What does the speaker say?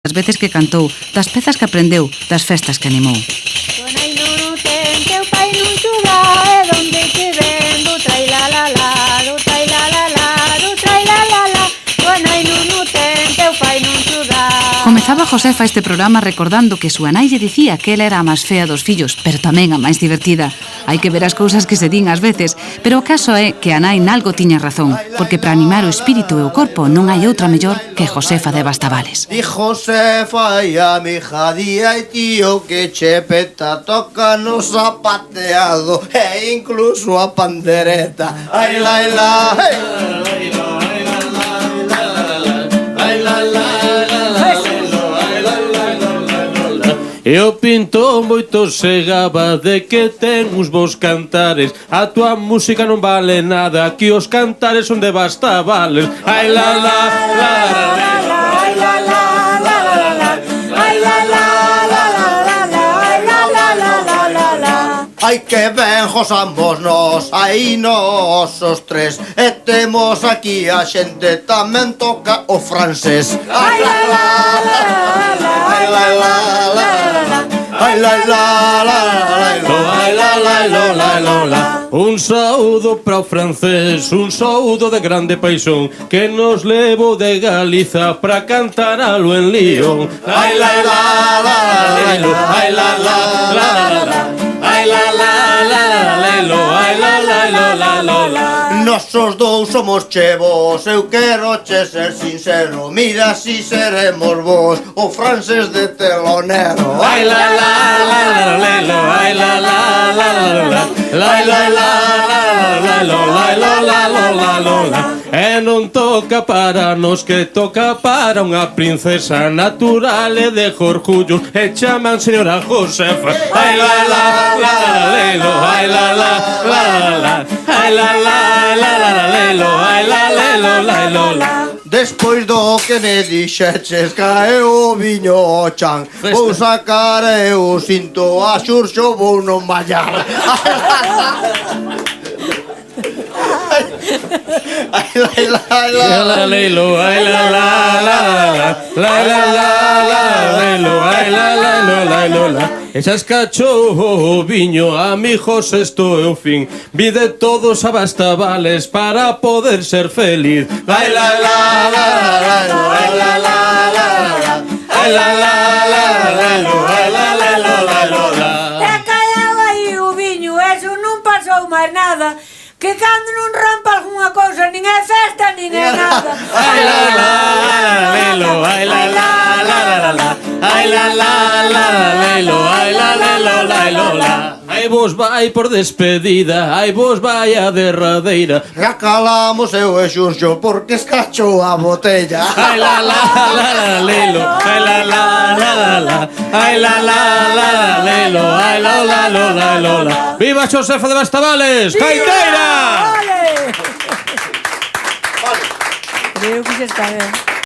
das veces que cantou, das pezas que aprendeu, das festas que animou. Nai non ten teu pai nun chuga, e donde te ven do trai la la la, do trai la la la, do trai la la la. Nai non ten teu pai nun chuga. Comezaba Josefa este programa recordando que súa nai lle dicía que ela era a máis fea dos fillos, pero tamén a máis divertida. Hai que ver as cousas que se din ás veces, pero o caso é que a nai nalgo tiña razón, porque para animar o espírito e o corpo non hai outra mellor que Josefa de Bastavales. Di Josefa e a mi hija di ai tío que Chepeta toca no zapateado e incluso a pandereta. Ai la la, hey. E o pintor moito se gaba de que ten uns bons cantares. A tua música non vale nada, aquí os cantares son de Bastavales. Ai la la la la la la, ai la la la la la, ai la la la la la la, ai la la la la la la. Ai que ben gozamos nos, aí nos os tres. E temos aquí a xente tamén toca o francés. Ai la la la la, ai la la la la, ai la la la la. Un saúdo para o francés, un saúdo de grande paixón que nos levo de Galiza para cantar alo en Lyon. Ai la la la la, ai la la la la, ai la la la la, ai la la la la. Nos os dous somos chevos, eu quero che ser sincero. Mira si seremos vos, o francés de telonero. Ai la la la la la, ai la la la la, ai la la la la. E non toca para nos que toca para unha princesa natural e de Jorjullos e chaman señora Josefa. Ai la la la la, ai la la la la, ai la la la la, ai la la la. Despois do que me dixeches caeu o viño ao chan. Vou sacar eu cinto a xurxo, vou non mallar. Ai la la la, ai la la la la, ai la la. Esas cachou o viño, amigos, esto é o fin. Vi de todos a Bastavales para poder ser feliz. Ai la la la la, ai la la la la, ai la la la la, ai la la la la. E caeu aí o viño, eso non pasou máis nada. Que cando non rompa algunha cousa, nin é festa, nin é nada. Ai la la la, ai la la la la, ai la la la la, ai la la la. Ai vos vai por despedida, ai vos vai a derradeira. Recalamos eu e Xurxo porque escachou a botella. Ai la la la la, ai la la la la, ai la la la la, ai la la la. Viva Josefa de Bastavales, caiteira! Vale! Creo que se está ben.